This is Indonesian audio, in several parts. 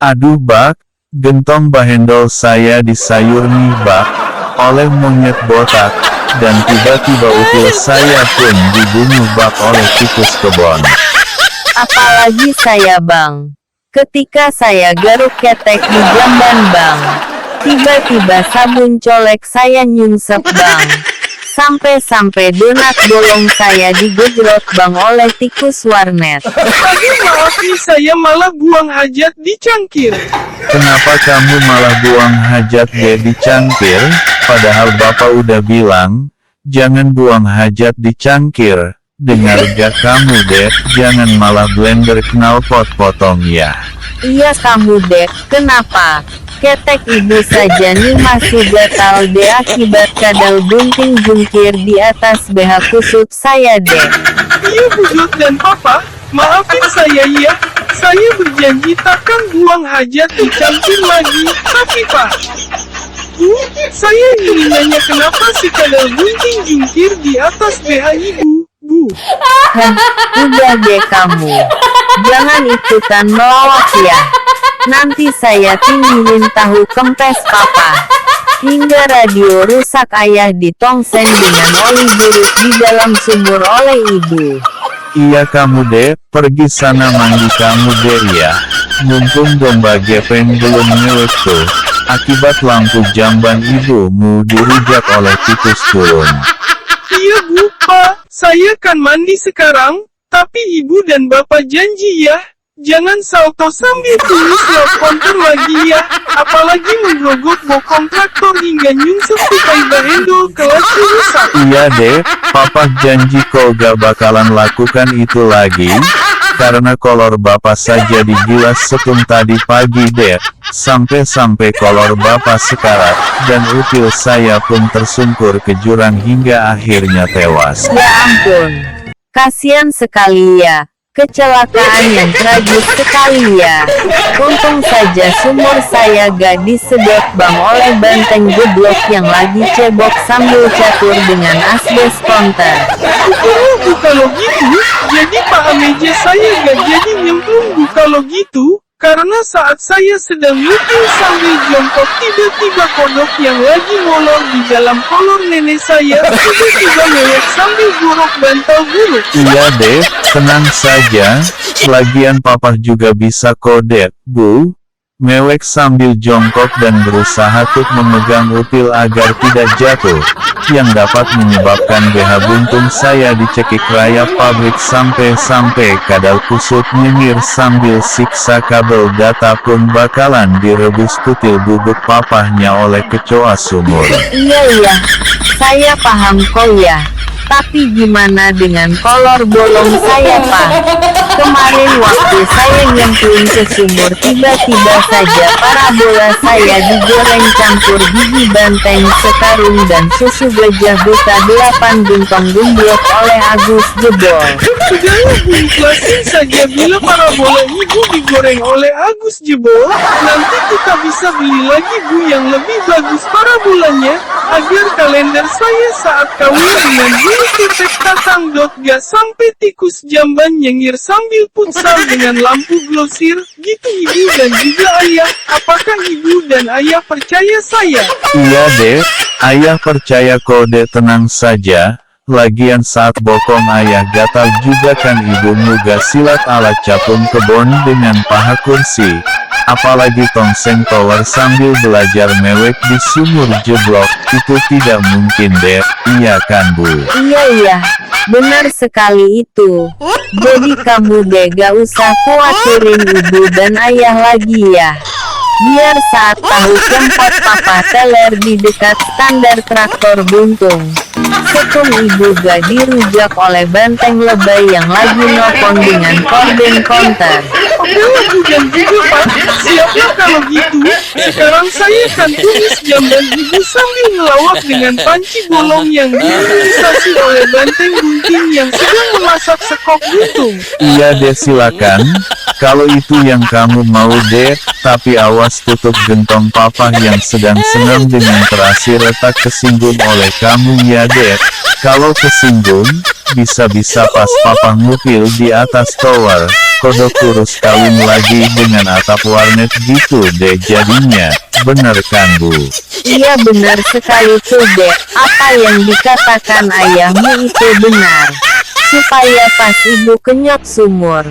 Aduh bak, gentong bahendol saya disayur nih bak, oleh monyet botak, dan tiba-tiba upil saya pun dibunuh bak oleh tikus kebon. Apalagi saya bang. Ketika saya garuk ketek di jamban bang. Tiba-tiba sabun colek saya nyungsep bang. Sampai-sampai donat bolong saya digejrot bang oleh tikus warnet. Aduh maaf nih saya malah buang hajat di cangkir. Kenapa kamu malah buang hajat di cangkir? Padahal bapak udah bilang, jangan buang hajat di cangkir. Dengar gak kamu dek, jangan malah blender knalpot potong ya. Iya kamu dek, kenapa? Ketek ibu saja nih masih gatal deh akibat kadal bunting jungkir di atas BH kusut saya dek. Iya Bu Jod dan Papa, maafin saya ya. Saya berjanji takkan buang hajat di cangkir lagi. Tapi Pak, Bu, saya ingin nanya kenapa si kadal bunting jungkir di atas BH ibu, Bu? Hah, udah deh kamu. Jangan ikutan melawak ya. Nanti saya tinggiin tahu kempes papa. Hingga radio rusak ayah ditongseng dengan oli buruk di dalam sumur oleh ibu. Iya kamu dek, pergi sana mandi kamu dek ya. Mumpung domba gepeng belum nyelek tuh. Akibat lampu jamban ibumu dirujak oleh tikus turun. Iya Bu, Pak, saya kan mandi sekarang, tapi Ibu dan Bapak janji ya, jangan salto sambil tulis lewat konter lagi ya, apalagi menggerogok bokong traktor hingga nyungsep tupai bahendol kelas rusak. Iya dek, papa janji kau gak bakalan lakukan itu lagi. Karena kolor bapak saja digilas setum tadi pagi dek. Sampai-sampai kolor bapak sekarat, dan upil saya pun tersungkur ke jurang hingga akhirnya tewas. Ya ampun. Kasian sekali ya. Kecelakaan yang tragis sekali ya. Untung saja sumur saya gak disedot bang oleh banteng geblok yang lagi cebok sambil catur dengan asbes konter. Bu kalau gitu, jadi Pak meja saya gak jadi nyemplung Bu kalau gitu. Karena saat saya sedang nyupil sambil jongkok tiba-tiba kodok yang lagi molor di dalam kolor nenek saya tiba-tiba mewek sambil gorok bantal buruk. Iya deh, tenang saja. Lagian papa juga bisa kodek, Bu. Mewek sambil jongkok dan berusaha untuk memegang upil agar tidak jatuh, yang dapat menyebabkan BH buntung saya dicekik rayap pabrik sampai-sampai kadal kusut nyengir sambil siksa kabel data pun bakalan direbus kutil bubuk papahnya oleh kecoa sumur. Iya, saya paham kok ya. Tapi gimana dengan kolor bolong saya pak? Kemarin waktu saya nyemplung ke sumur tiba-tiba saja parabola saya digoreng campur gigi banteng sekarung dan susu gajah buta 8 gentong gemblok oleh Agus jebol. Sudahlah Bu, ikhlasin saja bila parabola ibu digoreng oleh Agus jebol. Nanti kita bisa beli lagi Bu yang lebih bagus parabolanya, agar kalender saya saat kawin dengan bulu ketek tatang dot gak sampai tikus jamban nyengir sambil futsal dengan lampu glosir, gitu Ibu dan juga Ayah. Apakah Ibu dan Ayah percaya saya? Iya deh, ayah percaya kode, tenang saja. Lagian saat bokong ayah gatal juga kan ibumu gak silat ala capung kebon dengan paha kursi. Apalagi tongseng tower sambil belajar mewek di sumur jeblok, itu tidak mungkin deh, iya kan Bu? Iya, benar sekali itu. Jadi kamu deh gak usah khawatirin ibu dan ayah lagi ya. Biar saat tahu kempot papa teler di dekat standar traktor buntung, sekum ibu gak dirujak oleh banteng lebay yang lagi nopon dengan korden konter. Oke Bu dan juga Pak, siaplah kalau gitu. Sekarang saya akan tulis jamban Ibu sambil ngelawak dengan panci bolong yang diimunisasi oleh banteng bunting yang sedang memasak sekok buntung. Iya deh silakan. Kalau itu yang kamu mau deh, tapi awas tutup gentong papa yang sedang senang dengan terasi retak kesinggung oleh kamu ya deh. Kalau kesinggung, bisa-bisa pas papa ngupil di atas tower, kodok kurus kawin lagi dengan atap warnet gitu deh jadinya, bener kan Bu? Iya benar sekali tuh dek, apa yang dikatakan ayahmu itu benar. Supaya pas ibu kenyot sumur,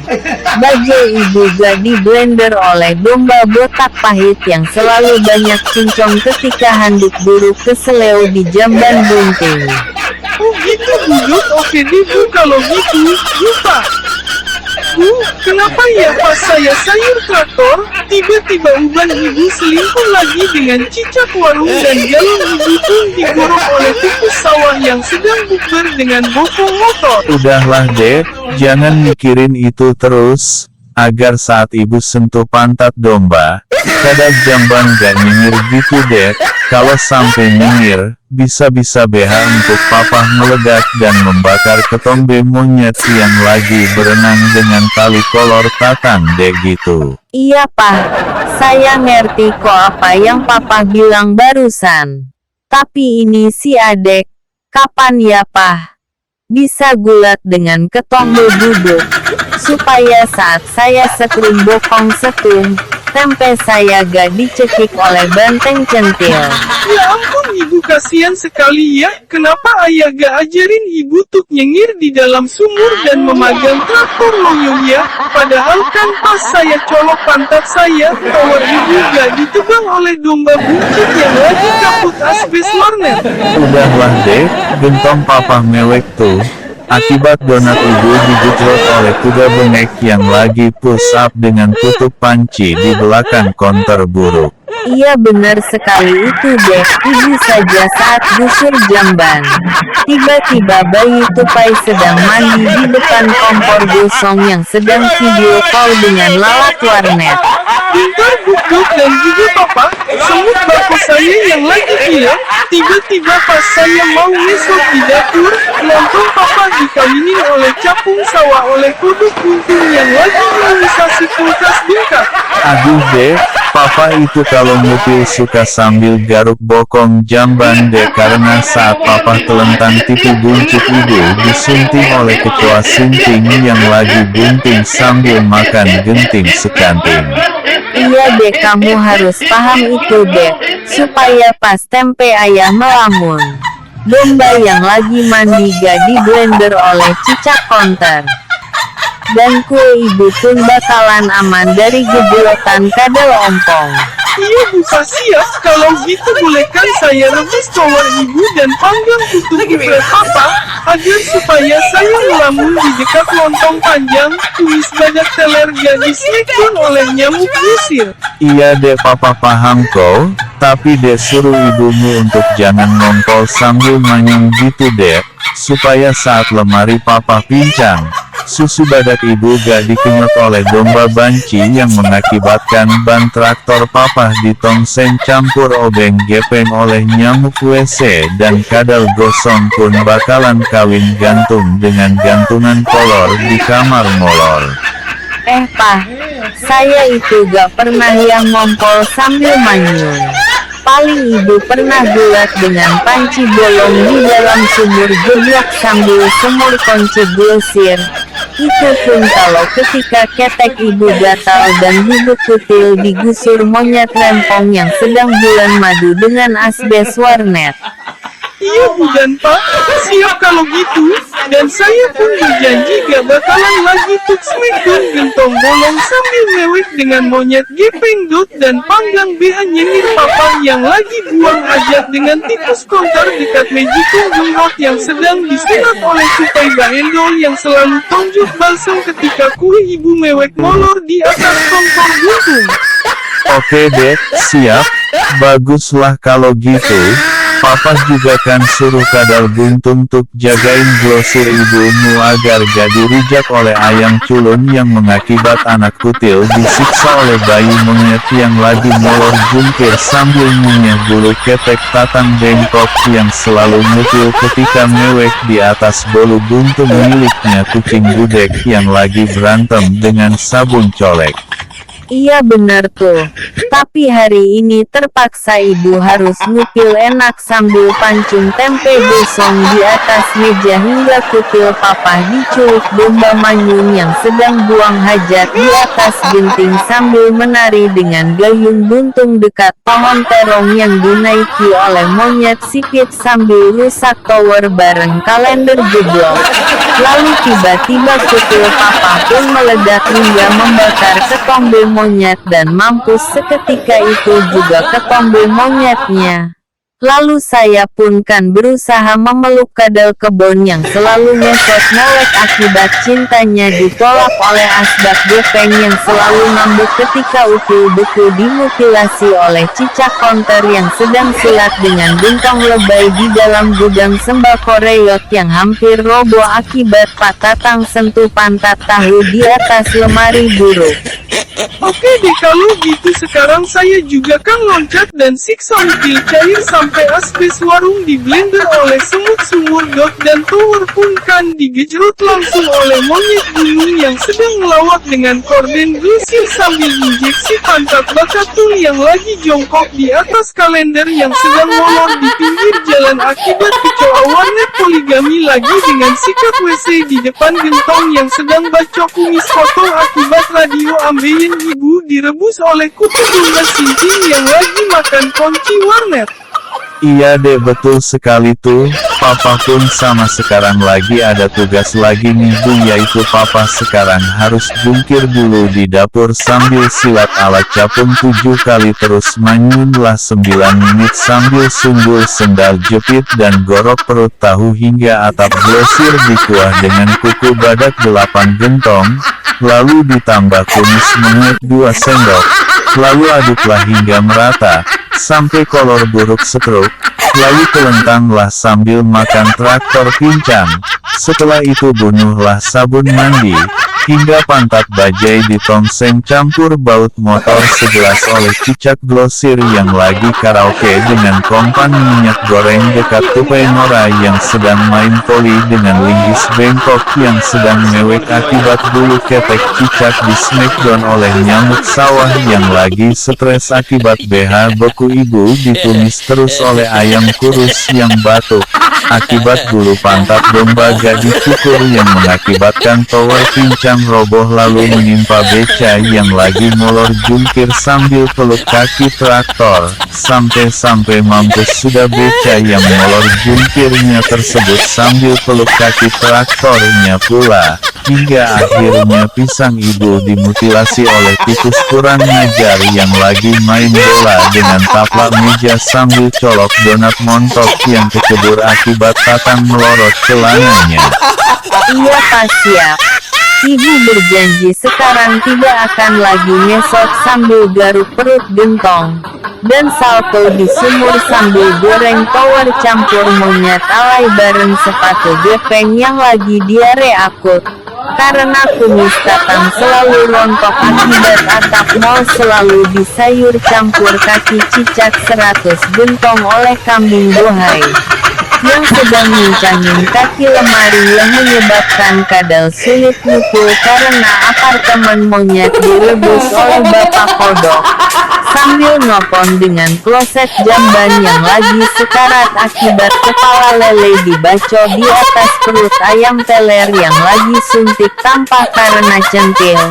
bajai ibu gak di blender oleh domba botak pahit yang selalu banyak cincong ketika handuk buruk keseleo di jamban bunting. Oh gitu Bu Dut, oke deh Bu kalau gitu, lupa. Bu, kenapa ya pas saya sayur traktor, tiba-tiba uban ibu selingkuh lagi dengan cicak warung dan galon ibu pun digorok oleh tikus sawah yang sedang bukber dengan bokong motor. Udahlah dek, jangan mikirin itu terus, agar saat ibu sentuh pantat domba, kadang jamban gak nyengir gitu dek, kalau sampai nyengir, bisa-bisa BH untuk papa meledak dan membakar ketombe monyet yang lagi berenang dengan tali kolor tatang dek gitu. Iya Pak, saya ngerti kok apa yang papa bilang barusan. Tapi ini si adek, kapan ya Pak? Bisa gulat dengan ketombe duduk, supaya saat saya sekrum bokong sekrum, tempe saya gak dicekik oleh banteng centil. Ya ampun ibu kasihan sekali ya, kenapa ayah gak ajarin ibu tuk nyengir di dalam sumur dan memegang traktor loyo ya, padahal kan pas saya colok pantat saya, tower ibu gak ditebang oleh domba buncit yang lagi kaput asbes warnet. Udahlah dek, gentong papa mewek tuh. Akibat donat ibu digejrot oleh kuda bengek yang lagi push up dengan tutup panci di belakang konter buruk. Iya benar sekali itu deh, ibu saja saat gusur jamban. Tiba-tiba bayi tupai sedang mandi di depan kompor gosong yang sedang video call dengan lalat warnet. Pintar bukduk dan juga papa, semut bako saya yang lagi gila, tiba-tiba pas saya mau ngesot di dapur, lontong papa dikawinin oleh capung sawah oleh kodok bunting yang lagi mengisasi kulkas bengkak. Aduh dek, papa itu kalau ngupil suka sambil garuk bokong jamban dek karena saat papa telentang tipu buncit ibu disunting oleh ketua sinting yang lagi bunting sambil makan genting sekanting. Iya deh kamu harus paham itu deh, supaya pas tempe ayah melamun. Domba yang lagi mandi gak di blender oleh cicak konter. Dan kue ibu pun bakalan aman dari gejolotan kadal ompong. Iya Bu Fasia, kalau gitu bolehkan saya rebus tower ibu dan panggang tutup geprek papa, agar supaya saya melamun di dekat lontong panjang, tumis badak teler gak disnackdown oleh nyamuk kusir. Iya dek papa paham kok, tapi dek suruh ibumu untuk jangan ngompol sambil manyung gitu dek, supaya saat lemari papa pincang, susu badak ibu gak dikenyot oleh domba banci yang mengakibatkan ban traktor papa di tongsen campur obeng gepeng oleh nyamuk WC dan kadal gosong pun bakalan kawin gantung dengan gantungan kolor di kamar molor. Pak, saya itu gak pernah yang ngompol sambil manyun. Paling ibu pernah gulat dengan panci bolong di dalam sumur jeblok sambil semur kunci glosir. Itu pun kalau ketika ketek ibu gatal dan bubuk kutil digusur monyet rempong yang sedang bulan madu dengan asbes warnet. Iya Bu dan Pak, siap kalau gitu, dan saya pun berjanji gak bakalan lagi tuk smackdown gentong bolong sambil mewek dengan monyet gepeng dot dan panggang BH nyengir papa yang lagi buang hajat dengan tikus konter dekat Magicom Genghot yang sedang disunat oleh tupai bahendol yang selalu tonjok balsam ketika kue ibu mewek molor di atas kompor buntung. Oke dek, siap, baguslah kalau gitu. Papa juga kan suruh kadal buntung tuk jagain glosir ibumu agar gak dirijak oleh ayam culun yang mengakibat anak kutil disiksa oleh bayi monyet yang lagi molor jungkir sambil ngunyah bulu ketek tatang bengkok yang selalu ngupil ketika mewek di atas bolu buntung miliknya kucing gudeg yang lagi berantem dengan sabun colek. Iya benar tuh. Tapi hari ini terpaksa ibu harus ngupil enak sambil pancung tempe gosong di atas meja hingga kutil papa diculik domba manyun yang sedang buang hajat di atas genting sambil menari dengan gayung buntung dekat pohon terong yang dinaiki oleh monyet sipit sambil rusak tower bareng kalender jeblok. Lalu tiba-tiba kutil papa pun meledak hingga membakar ketombe monyet dan mampus seketika itu juga ketombe monyetnya. Lalu saya pun kan berusaha memeluk kadal kebon yang selalu ngesot melek akibat cintanya ditolak oleh asbak gepeng yang selalu ngambek ketika upil beku dimutilasi oleh cicak konter yang sedang silat dengan gentong lebay di dalam gudang sembako reyot yang hampir roboh akibat Pak Tatang sentuh pantat tahu di atas lemari buruk. Oke deh kalau gitu sekarang saya juga kan loncat dan siksa upil cair sampai asbes warung di blender oleh semut sumur dot dan tower pun kan digejrot langsung oleh monyet gunung yang sedang melawak dengan korden glusir sambil injeksi pantat bakatul yang lagi jongkok di atas kalender yang sedang molor di pinggir jalan akibat kecoa warnet poligami lagi dengan sikat WC di depan gentong yang sedang bacok kumis foto akibat radio ambeien ibu direbus oleh kutu domba sinting yang lagi makan kunci warnet. Iya deh betul sekali tuh, papa pun sama sekarang lagi ada tugas lagi nih bu yaitu papa sekarang harus jungkir dulu di dapur sambil silat alat capung 7 kali terus manyun lah 9 menit sambil sunggul sendal jepit dan gorok perut tahu hingga atap glosir dikuah dengan kuku badak 8 gentong, lalu ditambah kumis monyet 2 sendok, lalu aduklah hingga merata sampai kolor buruk setruk, lalu kelentanglah sambil makan traktor pincang. Setelah itu bunuhlah sabun mandi, hingga pantat bajai ditongseng campur baut motor segelas oleh cicak glosir yang lagi karaoke dengan kompan minyak goreng dekat tupai Nora yang sedang main poli dengan linggis bengkok yang sedang mewek akibat bulu ketek cicak di smackdown oleh nyamuk sawah yang lagi stres akibat BH beku ibu ditumis terus oleh ayam kurus yang batuk akibat bulu pantat domba gadis cukur yang mengakibatkan tower pincang roboh lalu menimpa beca yang lagi molor jungkir sambil peluk kaki traktor, sampai mampus sudah beca yang molor jungkirnya tersebut sambil peluk kaki traktornya pula, hingga akhirnya pisang ibu dimutilasi oleh tikus kurang ngajar yang lagi main bola dengan taplak meja sambil colok donat montok yang kecebur akibat tatang melorot celananya. Iya Pak siap. Ibu berjanji sekarang tidak akan lagi ngesot sambil garuk perut gentong dan salto di sumur sambil goreng tower campur monyet alay bareng sepatu gepeng yang lagi diare akut. Karena kumis tatang selalu rontok akibat atap mall selalu disayur campur kaki cicak 100 gentong oleh kambing bohai yang sedang mincangin kaki lemari yang menyebabkan kadal sulit mukul karena apartemen monyet direbus oleh bapak kodok sambil nopon dengan kloset jamban yang lagi sekarat akibat kepala lele dibacok di atas perut ayam teler yang lagi suntik tanpa karena centil.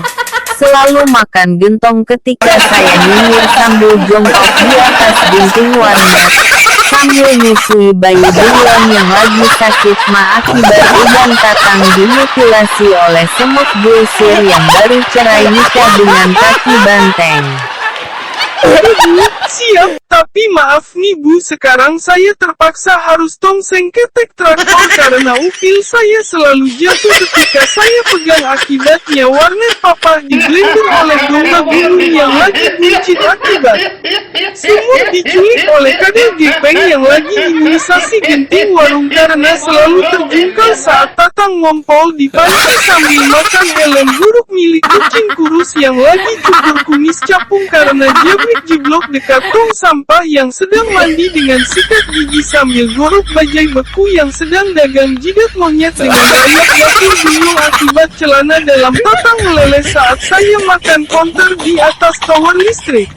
Selalu makan gentong ketika saya nyinyir sambil jongkok di atas genting warnet sambil nyusui bayi bulan yang lagi sakit ma akibat udan tatang dimutilasi oleh semut glosir yang baru cerai nikah dengan kaki banteng. Siap, tapi maaf nih bu, sekarang saya terpaksa harus tongseng ketek traktor karena upil saya selalu jatuh ketika saya pegang akibatnya warnet papa diblender oleh domba gunung yang lagi buncit akibat semut diculik oleh kadal gepeng yang lagi imunisasi genting warung karena selalu terjungkal saat tatang ngompol di panci sambil makan helm buruk milik kucing kurus yang lagi cukur kumis capung karena jabri listrik jeblok dekat tong sampah yang sedang mandi dengan sikat gigi sambil gorok bajai beku yang sedang dagang jidat monyet dengan banyak dapur bingung akibat celana dalam tatang meleleh saat saya makan konter di atas tower listrik.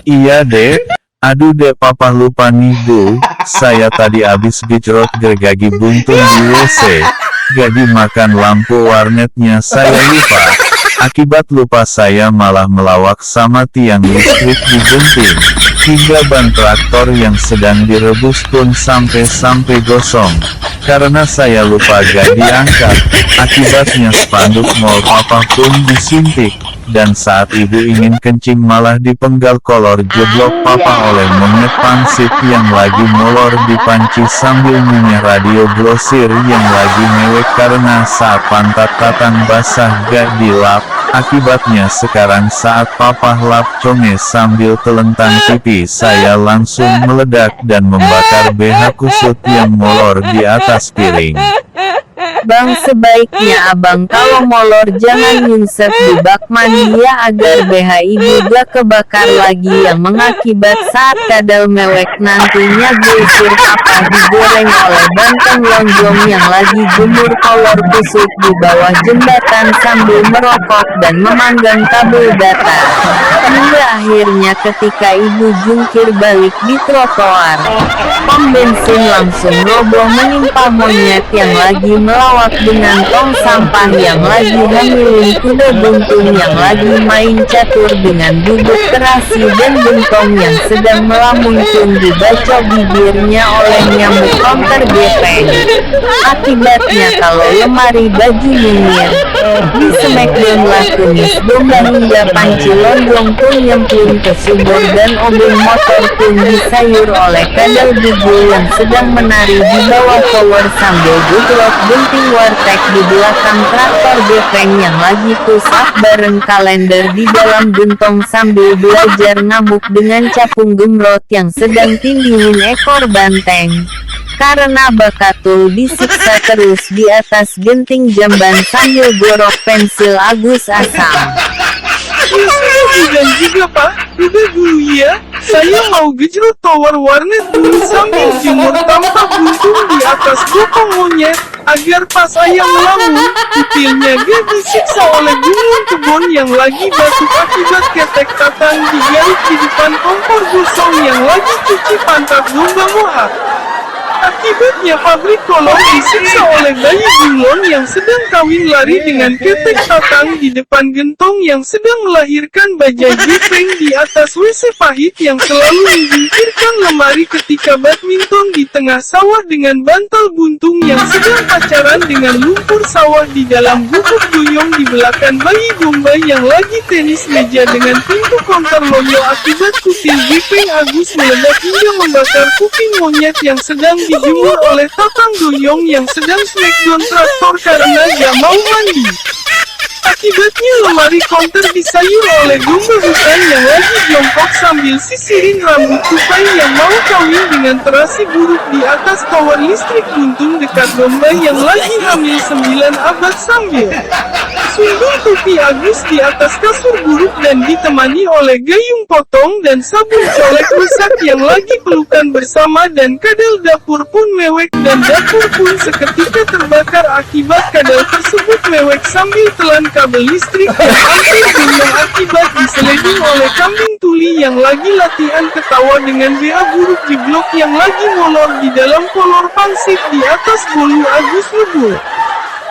Iya dek, aduh dek papa lupa nih bu, saya tadi abis gejrot gergagi buntung di WC, jadi makan lampu warnetnya saya lupa. Akibat lupa saya malah melawak sama tiang listrik digunting, hingga ban traktor yang sedang direbus pun sampai gosong. Karena saya lupa gak diangkat, akibatnya spanduk mall papa pun disuntik. Dan saat ibu ingin kencing malah dipenggal kolor jeblok papa oleh monyet pansip yang lagi molor di panci sambil nyinyir radio grosir yang lagi mewek karena saat pantat tatang basah gak dilap. Akibatnya sekarang saat papa lap conge sambil telentang pipi saya langsung meledak dan membakar BH kusut yang molor di atas piring. Bang, sebaiknya abang kalau molor jangan nyunsep di bak mandi ya agar BH ibu gak kebakar lagi yang mengakibat saat kadal mewek nantinya gusur papa digoreng oleh banteng lonjong yang lagi jemur kolor kusut di bawah jembatan sambil merokok dan memanggang kabel data. Hingga akhirnya ketika ibu jungkir balik di trotoar, pom bensin langsung roboh menimpa monyet yang lagi melawak dengan tong sampah yang lagi hamilin kuda buntung yang lagi main catur dengan duduk terasi dan gentong yang sedang melamuncung dibaca bibirnya oleh nyamuk counter gepeng. Akibatnya kalau lemari baju nyengir, di smackdown lah tumis domba hingga panci lonjong pun nyemplung ke sumur dan obeng motor pun disayur oleh kadal bubul yang sedang menari di bawah tower sambil gejrot gunting warteg di belakang traktor gepeng yang lagi push up bareng kalender di dalam gentong sambil belajar ngamuk dengan capung gemrot yang sedang tindihun ekor banteng. Karena bakatul disiksa terus di atas genting jamban sambil gorok pensil Agus Asam. Dan juga pak, udah dulu ya, saya mau gejrot tower warnet dulu sambil jemur tampak buntung di atas bokong monyet, agar pas saya melamun, kutilnya gak disiksa oleh gunung kebun yang lagi batuk akibat ketek tatang digaruk di depan kompor gosong yang lagi cuci pantat domba mohak. Akibatnya pabrik kolor disiksa oleh bayi bunglon yang sedang kawin lari dengan ketek tatang di depan gentong yang sedang melahirkan bajai gepeng di atas WC pahit yang selalu menjungkirkan lemari ketika badminton di tengah sawah dengan bantal buntung yang sedang pacaran dengan lumpur sawah di dalam gubuk duyung di belakang bayi domba yang lagi tenis meja dengan pintu konter loyo akibat kutil gepeng Agus meledak hingga membakar kuping monyet yang sedang dijemur oleh tatang doyong yang sedang smackdown traktor karena gak mau mandi. Akibatnya lemari konter disayur oleh domba hutan yang lagi jongkok sambil sisirin rambut tupai yang mau kawin dengan terasi buruk di atas tower listrik buntung dekat domba yang lagi hamil 9 abad sambil sundul tupi Agus di atas kasur buruk dan ditemani oleh gayung potong dan sabun colek rusak yang lagi pelukan bersama dan kadal dapur pun mewek dan dapur pun seketika terbakar akibat kadal tersebut mewek sambil telan kabel listrik yang hampir gulung akibat diseleding oleh kambing tuli yang lagi latihan ketawa dengan BA buruk di blok yang lagi molor di dalam kolor pansip di atas bolu Agus ngebul.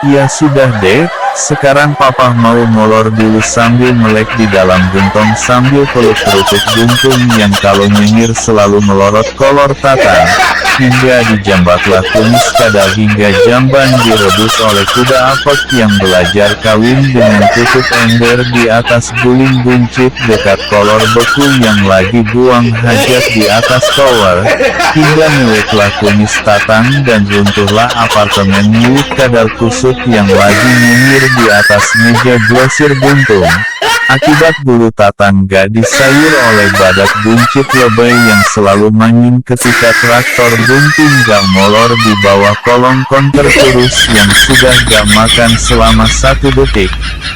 Ya sudah deh, sekarang papa mau molor dulu sambil melek di dalam gentong sambil peluk kerupuk buntung yang kalau nyengir selalu melorot kolor tatang. Hingga dijambatlah kumis kadal hingga jamban direbus oleh kuda apot yang belajar kawin dengan tutup ember di atas guling buncit dekat kolor beku yang lagi buang hajat di atas tower. Hingga meweklah kumis tatang dan runtuhlah apartemen milik kadal kusut yang lagi nyengir di atas meja grosir buntung. Akibat bulu tatang gak disayur oleh badak buncit lebay yang selalu manyun ketika traktor bunting gak molor di bawah kolong konter terus yang sudah gak makan selama 1 detik.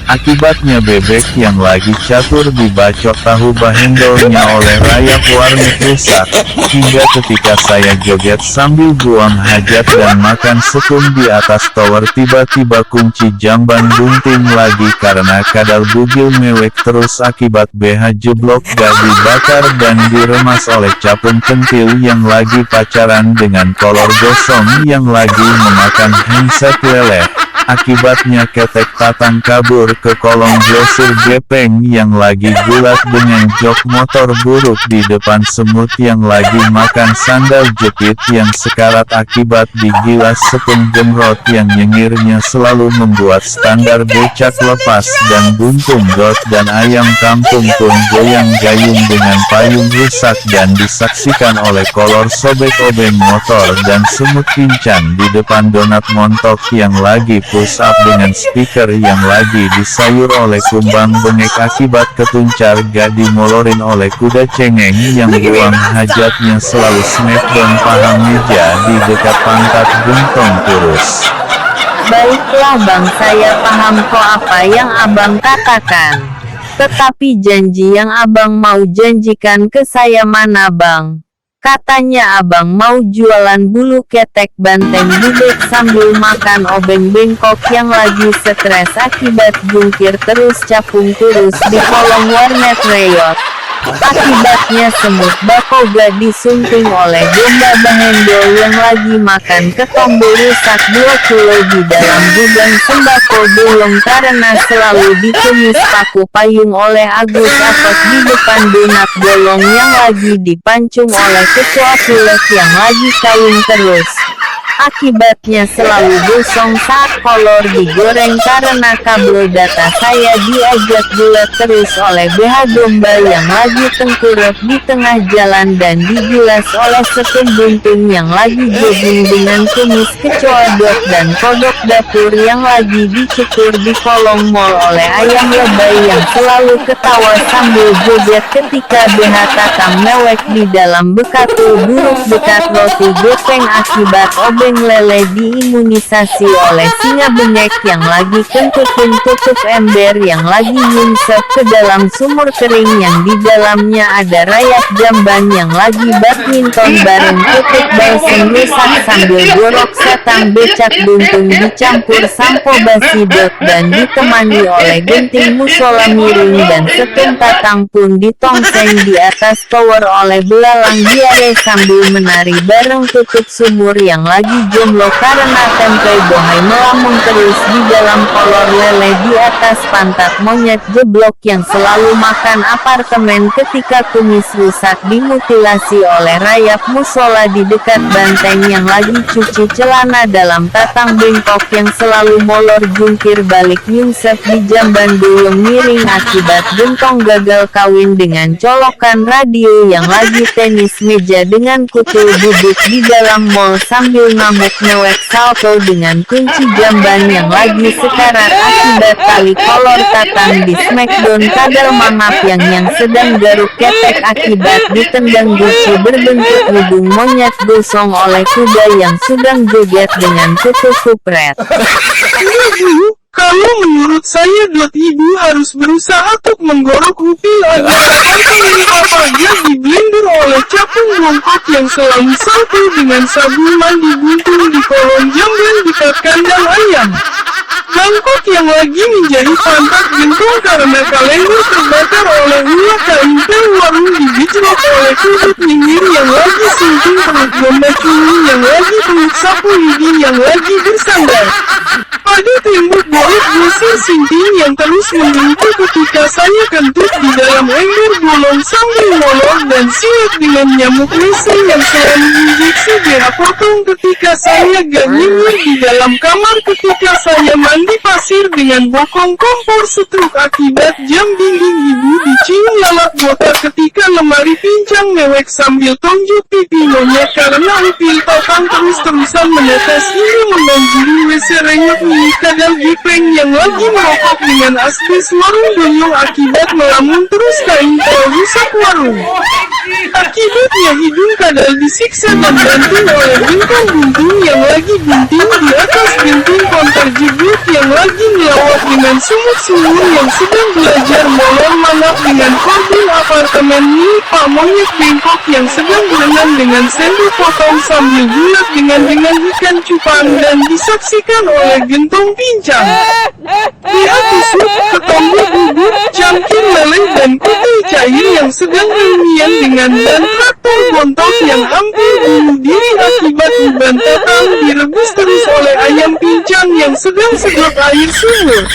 Akibatnya bebek yang lagi catur dibacok tahu bahendolnya oleh rayap warnet rusak. Hingga ketika saya joget sambil buang hajat dan makan sekun di atas tower tiba-tiba kunci jamban bunting lagi karena kadal bugil mewek terus akibat BH jeblok gak dibakar dan diremas oleh capung kentil yang lagi pacaran dengan kolor gosong yang lagi memakan handset leleh. Akibatnya ketek tatang kabur ke kolong glosir gepeng yang lagi gulat dengan jok motor buruk di depan semut yang lagi makan sandal jepit yang sekarat akibat digilas sepung gemrot yang nyengirnya selalu membuat standar becak lepas dan buntung dot dan ayam kampung pun goyang gayung dengan payung rusak dan disaksikan oleh kolor sobek obeng motor dan semut pincang di depan donat montok yang lagi push up dengan speaker yang lagi disayur oleh kumbang bengek akibat ketuncar gak dimolorin oleh kuda cengeng yang buang hajatnya selalu smackdown paha meja di dekat pantat gentong kurus. Baiklah bang, saya paham kok apa yang abang katakan. Tetapi janji yang abang mau janjikan ke saya mana bang? Katanya abang mau jualan bulu ketek banteng bebek sambil makan obeng bengkok yang lagi stres akibat jungkir terus capung kurus di kolong warnet reyot. Akibatnya semut bako gak disunting oleh domba bahendol yang lagi makan ketombe rusak 2 kilo di dalam gudang sembako bolong karena selalu ditumis paku payung oleh Agus Apes di depan donat bolong yang lagi dipancung oleh kecoa pilek yang lagi kawin terus. Akibatnya selalu gosong saat kolor digoreng karena kabel data saya diajak bulat terus oleh BH domba yang lagi tengkurap di tengah jalan dan digilas oleh sekun buntung yang lagi jogging dengan kumis kecoa dot dan kodok dapur yang lagi dicukur di kolong mall oleh ayam lebay yang selalu ketawa sambil joget ketika BH tatang mewek di dalam bekatul buruk dekat roti gepeng akibat obeng lele diimunisasi oleh singa bengek yang lagi kentutun tutup ember yang lagi nyungsep ke dalam sumur kering yang di dalamnya ada rayap jamban yang lagi badminton bareng tutup basin rusak sambil gorok setan becak buntung dicampur sampo basi dot dan ditemani oleh genting musola miring dan sekun tatang pun ditongseng di atas tower oleh belalang diare sambil menari bareng tutup sumur yang lagi jomblo karena tempe bohai melamun terus di dalam kolor lele di atas pantat monyet jeblok yang selalu makan apartemen ketika kumis rusak dimutilasi oleh rayap musola di dekat banteng yang lagi cuci celana dalam tatang bengkok yang selalu molor jungkir balik nyungsep di jamban duyung miring akibat gentong gagal kawin dengan colokan radio yang lagi tenis meja dengan kutul duduk di dalam mall sambil ngamuk mewek salto dengan kunci jamban yang lagi sekarat akibat tali kolor tatang di smackdown kadal mangap yang sedang garuk ketek akibat ditendang guci berbentuk hidung monyet gosong oleh kuda yang sedang joget dengan kutu kupret. Ibu, kalau menurut saya ibu harus berusaha untuk menggorok upil agar apartemen papanya diblender oleh capung bongkok yang selalu salto dengan sabun mandi buntung di kolong jamban dekat kandang ayam. Bangkok yang lagi menjadi pantat gentong karena kalender terbakar oleh ulat KMP warung digejlok oleh kudut nyengir yang lagi sinting perut domba cumi yang lagi peluk sapu lidi yang lagi bersandar pada tembok bolot gusir sinting yang terus menunggu ketika saya kentut di dalam ember bolong sambil molor dan siap dengan nyamuk lesi yang selalu injeksi BH potong ketika saya gak nyengir di dalam kamar ketika saya mandi pasir dengan bokong kompor setruk akibat jam dinding ibu dicium lalak botak ketika lemari pincang mewek sambil tonjok pipi monyet karena upil tatang terus-terusan menetes ini membanjiri WC renyek ini kadal Gepeng yang lagi merokok dengan asbes warung doyong akibat melamun terus kaintel rusak warung. Akibatnya hidung kadal disiksa dan banting oleh bintang gunting yang lagi gunting di atas binting konter jeblok yang lagi melawat dengan semut-semut yang sedang belajar molor manap dengan kordon apartemen milik Pak Monyet Bengkok yang sedang berenang dengan sendok potong sambil gulat dengan ikan cupang dan disaksikan oleh gentong pincang. Di atas ketombe bubur, cangkir leleh dan putih cair yang sedang ilmiah dengan dan traktor bontot yang hampir bunuh diri akibat beban total direbus terus oleh ayam pincang yang sedang sedot air sumur.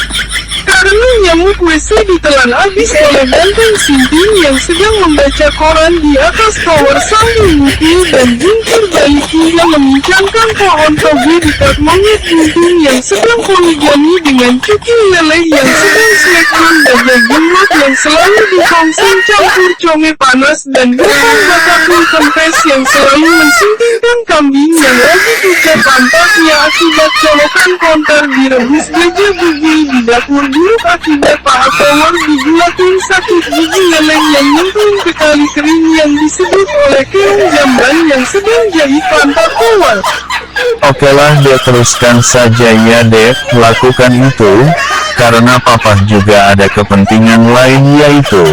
Karena nyamuk WC ditelan habis oleh banteng Sinting yang sedang membaca koran di atas tower sambil mukul dan jungkir balik hingga mengincangkan pohon toge dekat monyet gunting yang sedang poligami dengan cuki leleh yang sedang smackdown bajai gemrot yang selalu dikonsum campur conge panas dan gepang bakakul kempes yang selalu mensintingkan kambing yang lagi pucat pantatnya akibat colokan konter direbus gajah gigi di dapur buruk akibat Pak Tower digulatin sakit gigi leleh yang nyemplung ke kali kering yang disebut oleh keong jamban yang sedang jahit pantat Tower. Okelah dek, teruskan saja ya dek, lakukan itu, karena papa juga ada kepentingan lain yaitu,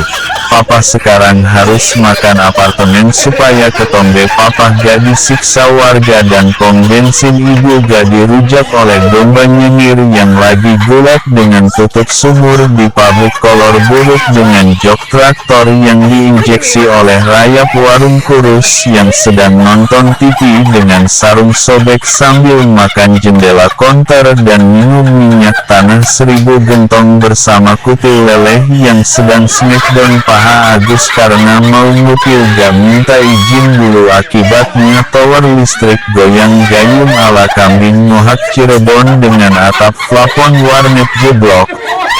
papa sekarang harus makan apartemen supaya ketombe papa gak disiksa warga dan pom bensin ibu gak dirujak oleh domba nyengir yang lagi gulat dengan tutup sumur di pabrik kolor buruk dengan jok traktor yang diinjeksi oleh rayap warung kurus yang sedang nonton TV dengan sarung sobek sambil makan jendela konter dan minum minyak tanah 1000 gentong bersama kutil leleh yang sedang smackdown paha Agus karena mau ngupil gak minta izin dulu akibatnya tower listrik goyang gayung ala kambing Mohak Cirebon dengan atap plafon warnet jeblok.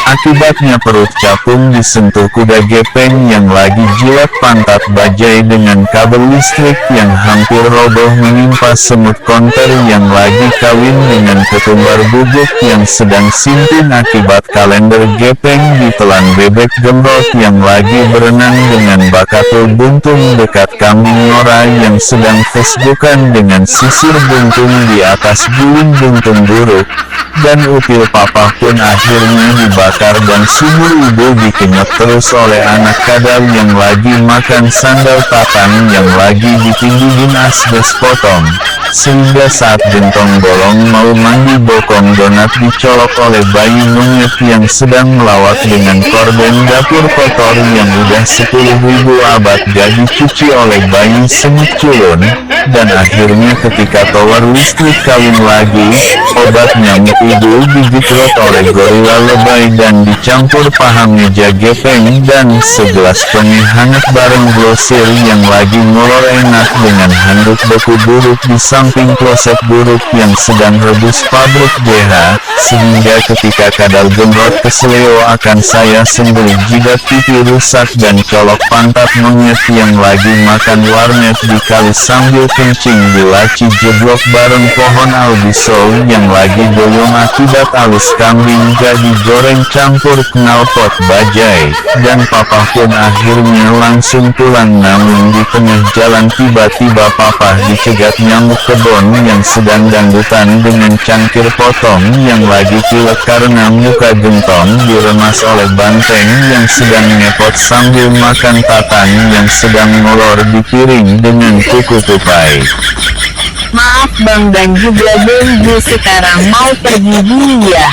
Akibatnya perut capung disentuh kuda gepeng yang lagi jilat pantat bajai dengan kabel listrik yang hampir roboh menimpa semut konter yang lagi kawin dengan ketumbar bubuk yang sedang sintin akibat kalender gepeng ditelan bebek gemrot yang lagi berenang dengan bakatul buntung dekat kambing Nora yang sedang facebookan dengan sisir buntung di atas guling buntung buruk. Dan upil papa pun akhirnya dibakar dan sumur ibu dikenyot terus oleh anak kadal yang lagi makan sandal tatang yang lagi ditinggin asbes potong. Sehingga saat gentong bolong mau mandi bokong donat dicolok oleh bayi monyet yang sedang melawat dengan korden dapur kotor yang udah 10.000 abad gak dicuci oleh bayi semut culun. Dan akhirnya ketika tower listrik kawin lagi, obat nyamuk ibu digitrot oleh gorila lebay dan dicampur paha meja gepeng dan segelas penye hangat bareng glosir yang lagi ngolor enak dengan handuk beku buruk di samping kloset buruk yang sedang rebus pabrik BH, sehingga ketika kadal gemrot kesleo akan saya sembelih jidat pipi rusak dan colok pantat monyet yang lagi makan warnet di kali sambil kencing di laci jeblok bareng pohon albisol yang lagi doyong akibat alis kambing gak digoreng campur knalpot bajai. Dan papa pun akhirnya langsung pulang, namun di tengah jalan tiba-tiba papa dicegat nyamuk kebon yang sedang dangdutan dengan cangkir potong yang lagi pilek karena muka gentong diremas oleh banteng yang sedang ngepot sambil makan tatang yang sedang ngolor di piring dengan kuku tupai. Maaf bang dan juga Benggu, sekarang mau pergi dulu ya.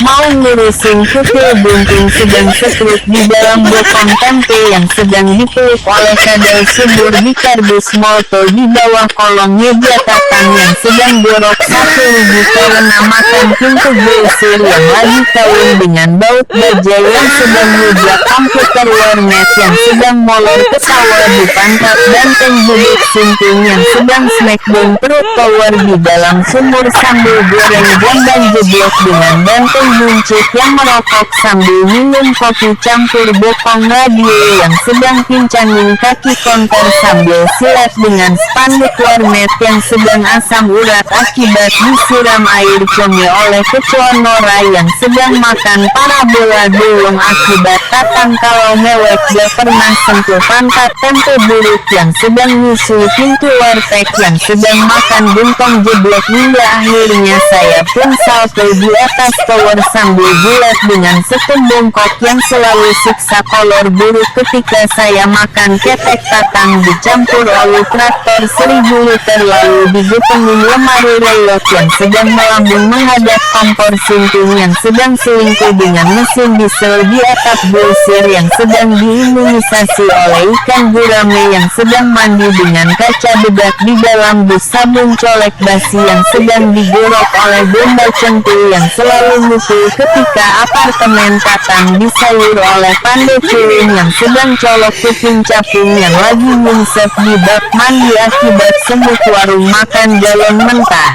Mau ngurusin kutil bunting sedang setruk di dalam botol tempe yang sedang dipeluk oleh kadal subur di kardus moto di bawah kolong meja tatang yang sedang borok 1.000 karena makan pintu glosir yang lagi kawin dengan baut bajai yang sedang rujak komputer warnet yang sedang molor ketawa di pantat banteng bubuk sinting yang sedang smackdown perut tower di dalam sumur sambil goreng jamban jeblok dengan banteng buncit yang merokok sambil minum kopi campur bokong radio yang sedang pincangin kaki konter sambil silat dengan spanduk warnet yang sedang asam urat akibat disiram air cumi oleh kecoa Nora yang sedang makan parabola dolong akibat tatang kalau mewek gak pernah sentuh pantat tempe buruk yang sedang nyusui pintu warteg yang sedang makan gentong jeblok hingga akhirnya saya pun salto di atas tower sambil bulat dengan setengah bongkok yang selalu siksa kolor buruk ketika saya makan ketek tatang dicampur oleh traktor 1000 liter lalu digepengin lemari reot yang sedang melambung menghadap kompor sinting yang sedang selingkuh dengan mesin diesel di atap bulsir yang sedang diimunisasi oleh ikan gurame yang sedang mandi dengan kaca bedak di dalam bus sabun colek basi yang sedang digorok oleh domba centil yang selalu mukul ketika apartemen tatang disayur oleh pandai culun yang sedang colok kuping capung yang lagi nyungsep di bak mandi akibat semut warung makan galon mentah.